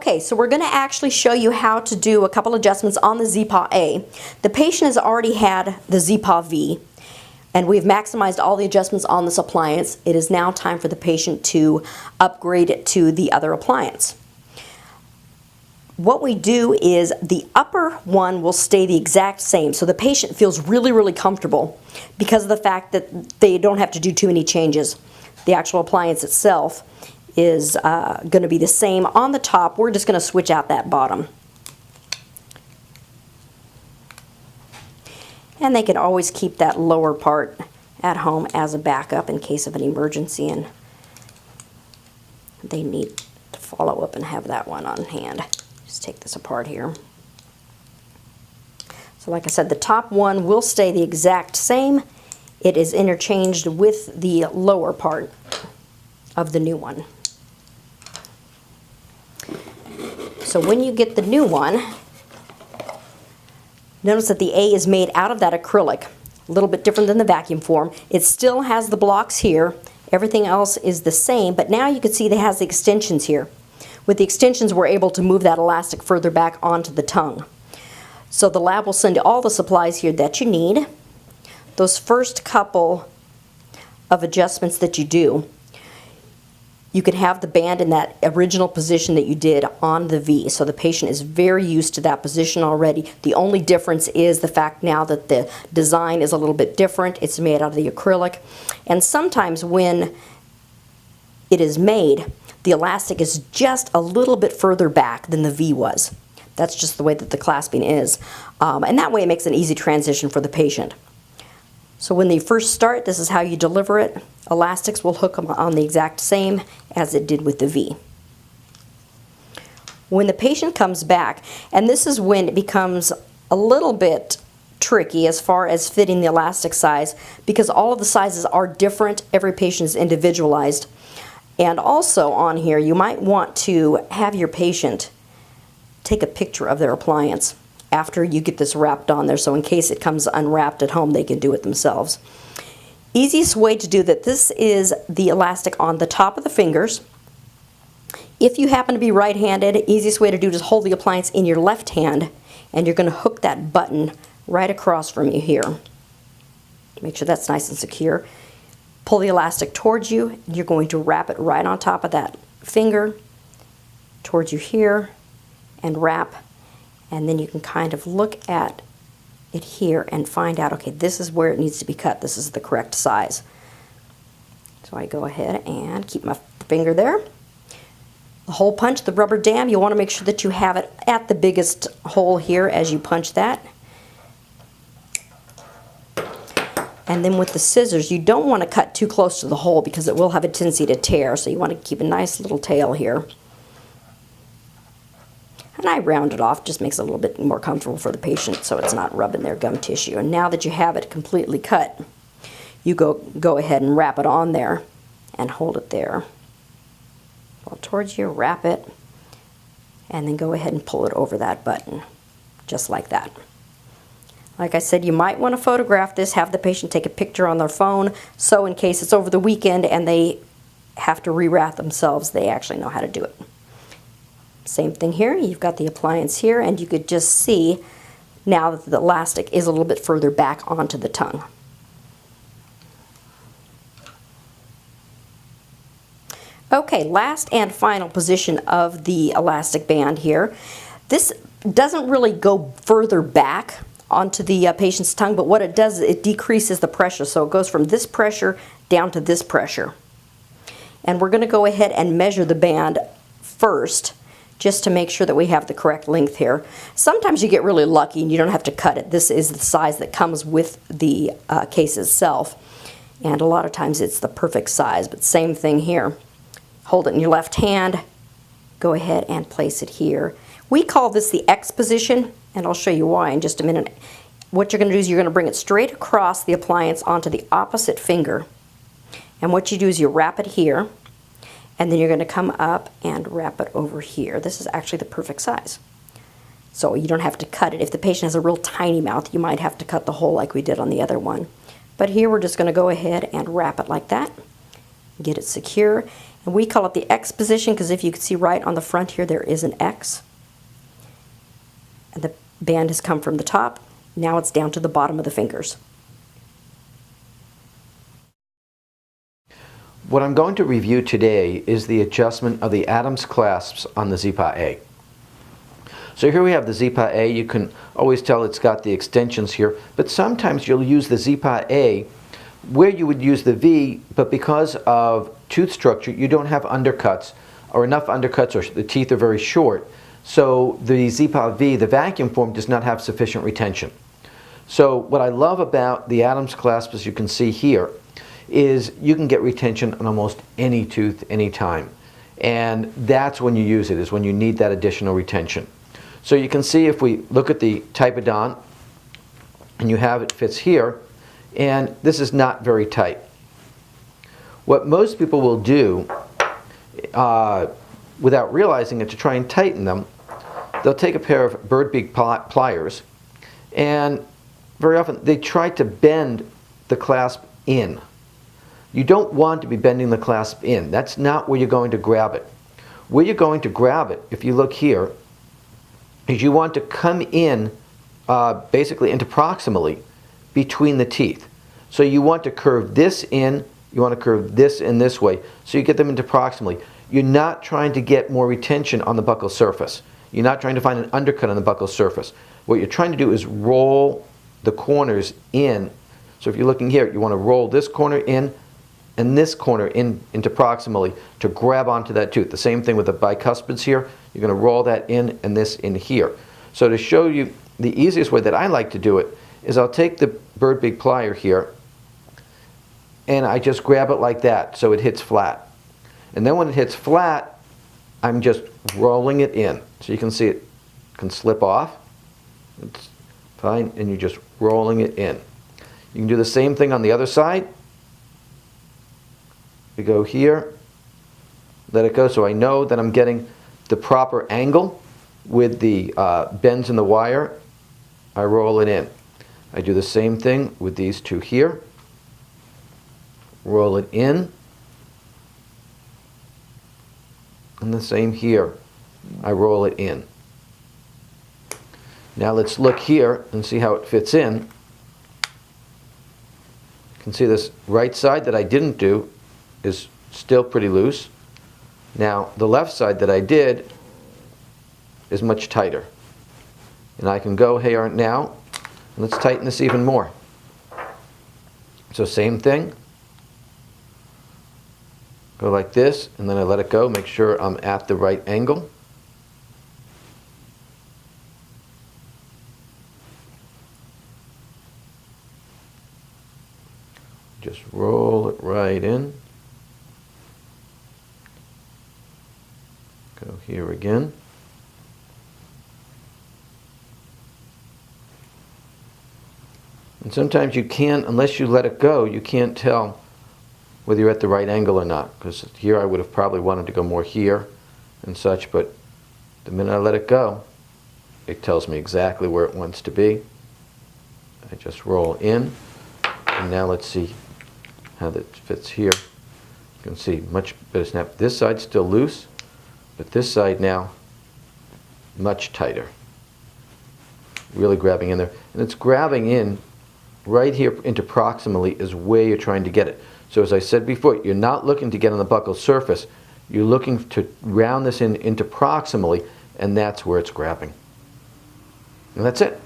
Okay, so we're going to actually show you how to do a couple adjustments on the Zyppah A. The patient has already had the Zyppah V, and we've maximized all the adjustments on this appliance. It is now time for the patient to upgrade it to the other appliance. What we do is the upper one will stay the exact same, so the patient feels really, really comfortable because of the fact that they don't have to do too many changes. The actual appliance itself is going to be the same. On the top, we're just going to switch out that bottom. And they can always keep that lower part at home as a backup in case of an emergency and they need to follow up and have that one on hand. Just take this apart here. So like I said, the top one will stay the exact same. It is interchanged with the lower part of the new one. So when you get the new one, notice that the A is made out of that acrylic, a little bit different than the vacuum form. It still has the blocks here. Everything else is the same, but now you can see that it has the extensions here. With the extensions, we're able to move that elastic further back onto the tongue. So the lab will send you all the supplies here that you need. Those first couple of adjustments that you do, you can have the band in that original position that you did on the V. So the patient is very used to that position already. The only difference is the fact now that the design is a little bit different. It's made out of the acrylic. And sometimes when it is made, the elastic is just a little bit further back than the V was. That's just the way that the clasping is. And that way it makes an easy transition for the patient. So when they first start, this is how you deliver it. Elastics will hook them on the exact same as it did with the V. When the patient comes back, and this is when it becomes a little bit tricky as far as fitting the elastic size, because all of the sizes are different. Every patient is individualized. And also on here, you might want to have your patient take a picture of their appliance after you get this wrapped on there, so in case it comes unwrapped at home, they can do it themselves. Easiest way to do that, this is the elastic on the top of the fingers. If you happen to be right-handed, easiest way to do it is hold the appliance in your left hand, and you're going to hook that button right across from you here. Make sure that's nice and secure. Pull the elastic towards you, and you're going to wrap it right on top of that finger towards you here and wrap. And then you can kind of look at it here and find out, okay, this is where it needs to be cut. This is the correct size. So I go ahead and keep my finger there. The hole punch, the rubber dam, you want to make sure that you have it at the biggest hole here as you punch that. And then with the scissors, you don't want to cut too close to the hole because it will have a tendency to tear. So you want to keep a nice little tail here. And I round it off, just makes it a little bit more comfortable for the patient so it's not rubbing their gum tissue. And now that you have it completely cut, you go ahead and wrap it on there and hold it there. Pull towards you, wrap it, and then go ahead and pull it over that button, just like that. Like I said, you might want to photograph this, have the patient take a picture on their phone, so in case it's over the weekend and they have to rewrap themselves, they actually know how to do it. Same thing here, you've got the appliance here, and you could just see now that the elastic is a little bit further back onto the tongue. Okay, last and final position of the elastic band here. This doesn't really go further back onto the patient's tongue, but what it does is it decreases the pressure, so it goes from this pressure down to this pressure. And we're going to go ahead and measure the band first, just to make sure that we have the correct length here. Sometimes you get really lucky and you don't have to cut it. This is the size that comes with the case itself. And a lot of times it's the perfect size, but same thing here. Hold it in your left hand, go ahead and place it here. We call this the X position, and I'll show you why in just a minute. What you're going to do is you're going to bring it straight across the appliance onto the opposite finger. And what you do is you wrap it here, and then you're going to come up and wrap it over here. This is actually the perfect size. So you don't have to cut it. If the patient has a real tiny mouth, you might have to cut the hole like we did on the other one. But here we're just going to go ahead and wrap it like that, get it secure, And we call it the X position because if you can see right on the front here, there is an X. And the band has come from the top. Now it's down to the bottom of the fingers. What I'm going to review today is the adjustment of the Adams clasps on the Zyppah A. So here we have the Zyppah A. You can always tell it's got the extensions here, but sometimes you'll use the Zyppah A where you would use the V, but because of tooth structure, you don't have undercuts, or enough undercuts, or the teeth are very short. So the Zyppah V, the vacuum form, does not have sufficient retention. So what I love about the Adams clasp, as you can see here, is you can get retention on almost any tooth, anytime. And that's when you use it, is when you need that additional retention. So you can see if we look at the typodont, and you have it fits here, and this is not very tight. What most people will do, without realizing it, to try and tighten them, they'll take a pair of bird beak pliers, and very often they try to bend the clasp in. You don't want to be bending the clasp in. That's not where you're going to grab it. Where you're going to grab it, if you look here, is you want to come in basically interproximally between the teeth. So you want to curve this in, you want to curve this in this way, so you get them interproximally. You're not trying to get more retention on the buccal surface. You're not trying to find an undercut on the buccal surface. What you're trying to do is roll the corners in. So if you're looking here, you want to roll this corner in and this corner in interproximally to grab onto that tooth. The same thing with the bicuspids here. You're going to roll that in and this in here. So to show you the easiest way that I like to do it is I'll take the bird beak plier here and I just grab it like that so it hits flat. And then when it hits flat, I'm just rolling it in. So you can see it can slip off. It's fine, and you're just rolling it in. You can do the same thing on the other side. We go here, let it go so I know that I'm getting the proper angle with the bends in the wire. I roll it in. I do the same thing with these two here. Roll it in. And the same here. I roll it in. Now let's look here and see how it fits in. You can see this right side that I didn't do is still pretty loose. Now the left side that I did is much tighter. And I can go here now, and let's tighten this even more. So same thing. Go like this, and then I let it go, make sure I'm at the right angle. Just roll it right in. Go here again. And sometimes you can't, unless you let it go, you can't tell whether you're at the right angle or not. Because here I would have probably wanted to go more here and such, but the minute I let it go, it tells me exactly where it wants to be. I just roll in, and now let's see how that fits here. You can see much better snap. This side's still loose, but this side now, much tighter. Really grabbing in there. And it's grabbing in right here interproximally is where you're trying to get it. So as I said before, you're not looking to get on the buccal surface. You're looking to round this in interproximally, and that's where it's grabbing. And that's it.